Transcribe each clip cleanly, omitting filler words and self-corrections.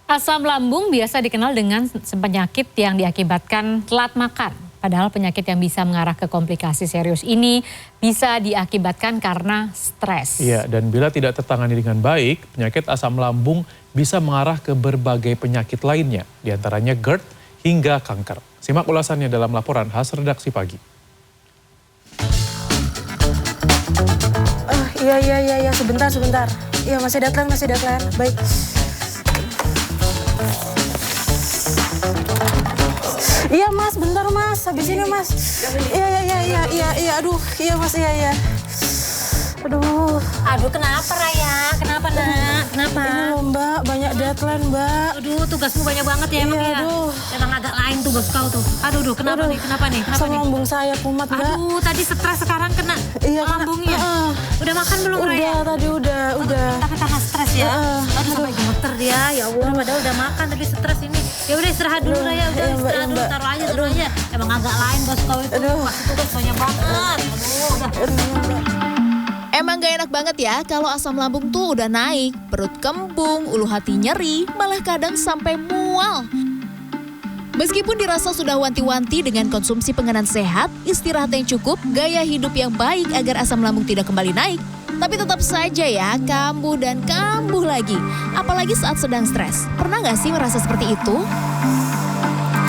Asam lambung biasa dikenal dengan penyakit yang diakibatkan telat makan. Padahal penyakit yang bisa mengarah ke komplikasi serius ini bisa diakibatkan karena stres. Iya, dan bila tidak tertangani dengan baik, penyakit asam lambung bisa mengarah ke berbagai penyakit lainnya, diantaranya GERD hingga kanker. Simak ulasannya dalam laporan khas redaksi pagi. Iya, sebentar. Iya, masih deadline. Baik. Iya mas, bentar mas, habis ini mas. Iya, aduh, iya mas, iya. Aduh, kenapa Raya? Kenapa nak? Kenapa? Ini loh mbak, banyak deadline mbak. Aduh, tugasmu banyak banget ya emang ya? Aduh. Emang agak lain tugas kau tuh. Aduh, kenapa nih? Asam lambung saya kumat mbak. Aduh, tadi stres sekarang kena lambungnya. Udah makan belum Raya? Udah. Tapi tahan stres ya. Aduh, sampai gemeter dia. Ya Allah, padahal udah makan tapi stres ini. Ya udah istirahat dulu Raya, istirahat dulu, taruh aja. Emang agak lain bos kau itu. Pasti tugas banyak banget. Udah. Emang gak enak banget ya kalau asam lambung tuh udah naik, perut kembung, ulu hati nyeri, malah kadang sampai mual. Meskipun dirasa sudah wanti-wanti dengan konsumsi penganan sehat, istirahat yang cukup, gaya hidup yang baik agar asam lambung tidak kembali naik, tapi tetap saja ya kambuh dan kambuh lagi, apalagi saat sedang stres. Pernah gak sih merasa seperti itu?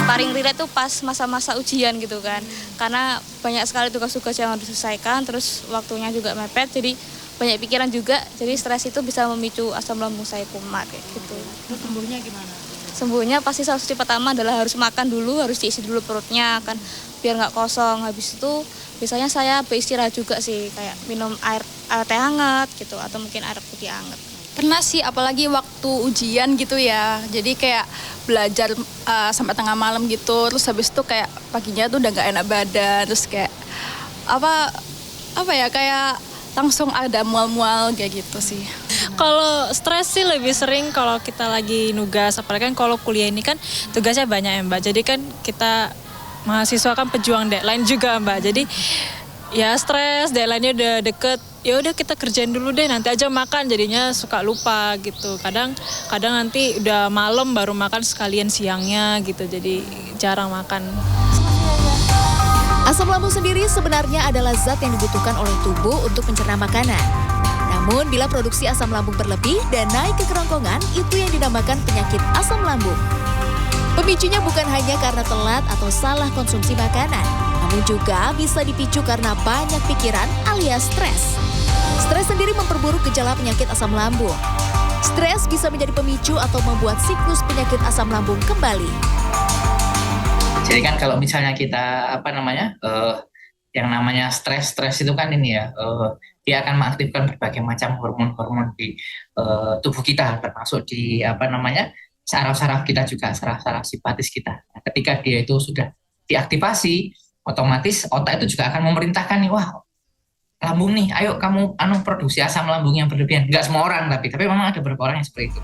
Paling relate tuh pas masa-masa ujian gitu kan, karena banyak sekali tugas-tugas yang harus diselesaikan, terus waktunya juga mepet, jadi banyak pikiran juga, jadi stres itu bisa memicu asam lambung saya kumat kayak gitu. Terus sembuhnya gimana? Sembuhnya pasti solusi pertama adalah harus makan dulu, harus diisi dulu perutnya kan, biar nggak kosong. Habis itu biasanya saya beristirahat juga sih, kayak minum air teh hangat gitu, atau mungkin air putih hangat. Pernah sih, apalagi waktu ujian gitu ya, jadi kayak belajar sampai tengah malam gitu, terus habis itu kayak paginya tuh udah gak enak badan, terus kayak kayak langsung ada mual-mual kayak gitu sih. Kalau stres sih lebih sering kalau kita lagi nugas, apalagi kan kalau kuliah ini kan tugasnya banyak ya Mbak, jadi kan kita mahasiswa kan pejuang deadline juga Mbak, jadi ya stres, deadline-nya udah deket, ya udah kita kerjain dulu deh, nanti aja makan, jadinya suka lupa gitu. Kadang nanti udah malam baru makan sekalian siangnya gitu, jadi jarang makan. Asam lambung sendiri sebenarnya adalah zat yang dibutuhkan oleh tubuh untuk mencerna makanan. Namun bila produksi asam lambung berlebih dan naik ke kerongkongan, itu yang dinamakan penyakit asam lambung. Pemicunya bukan hanya karena telat atau salah konsumsi makanan, namun juga bisa dipicu karena banyak pikiran alias stres. Stres sendiri memperburuk gejala penyakit asam lambung. Stres bisa menjadi pemicu atau membuat siklus penyakit asam lambung kembali. Jadi kan kalau misalnya kita yang namanya stres itu kan ini ya, dia akan mengaktifkan berbagai macam hormon-hormon di tubuh kita, termasuk di saraf-saraf kita juga, saraf-saraf simpatis kita. Nah, ketika dia itu sudah diaktifasi, otomatis otak itu juga akan memerintahkan nih, wah lambung nih, ayo kamu produksi asam lambung yang berlebihan. Nggak semua orang tapi memang ada beberapa orang yang seperti itu.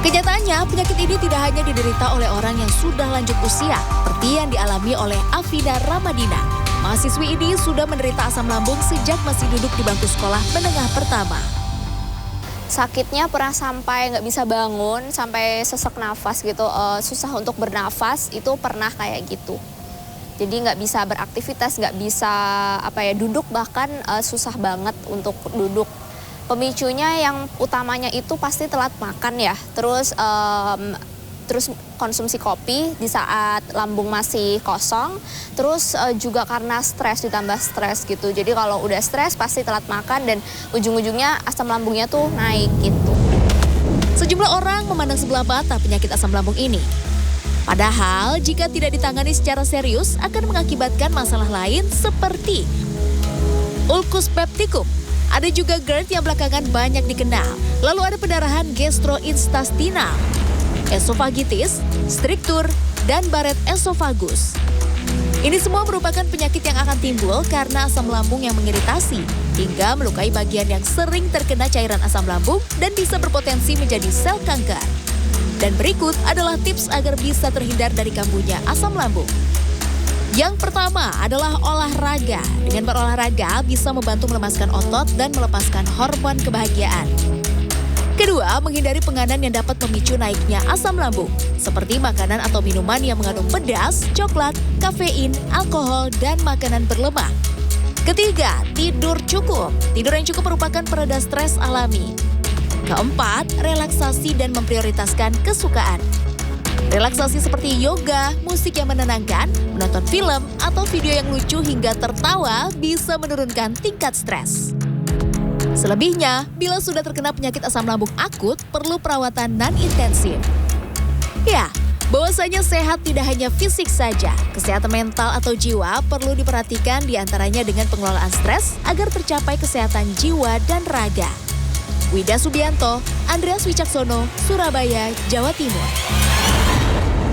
Kenyataannya, penyakit ini tidak hanya diderita oleh orang yang sudah lanjut usia, seperti yang dialami oleh Afida Ramadina. Mahasiswi ini sudah menderita asam lambung sejak masih duduk di bangku sekolah menengah pertama. Sakitnya pernah sampai nggak bisa bangun, sampai sesak nafas gitu, susah untuk bernafas, itu pernah kayak gitu. Jadi nggak bisa beraktivitas, nggak bisa duduk, bahkan susah banget untuk duduk. Pemicunya yang utamanya itu pasti telat makan ya, terus konsumsi kopi di saat lambung masih kosong, terus juga karena stres, ditambah stres gitu. Jadi kalau udah stres pasti telat makan dan ujung-ujungnya asam lambungnya tuh naik gitu. Sejumlah orang memandang sebelah mata penyakit asam lambung ini. Padahal jika tidak ditangani secara serius akan mengakibatkan masalah lain seperti ulkus peptikum. Ada juga GERD yang belakangan banyak dikenal. Lalu ada pendarahan gastrointestinal, esofagitis, struktur, dan baret esofagus. Ini semua merupakan penyakit yang akan timbul karena asam lambung yang mengiritasi hingga melukai bagian yang sering terkena cairan asam lambung dan bisa berpotensi menjadi sel kanker. Dan berikut adalah tips agar bisa terhindar dari kambuhnya asam lambung. Yang pertama adalah olahraga. Dengan berolahraga bisa membantu melemaskan otot dan melepaskan hormon kebahagiaan. Kedua, menghindari penganan yang dapat memicu naiknya asam lambung, seperti makanan atau minuman yang mengandung pedas, coklat, kafein, alkohol, dan makanan berlemak. Ketiga, tidur cukup. Tidur yang cukup merupakan pereda stres alami. Keempat, relaksasi dan memprioritaskan kesukaan. Relaksasi seperti yoga, musik yang menenangkan, menonton film, atau video yang lucu hingga tertawa bisa menurunkan tingkat stres. Selebihnya, bila sudah terkena penyakit asam lambung akut, perlu perawatan non-intensif. Ya, bahwasanya sehat tidak hanya fisik saja, kesehatan mental atau jiwa perlu diperhatikan diantaranya dengan pengelolaan stres agar tercapai kesehatan jiwa dan raga. Wida Subianto, Andreas Wicaksono, Surabaya, Jawa Timur.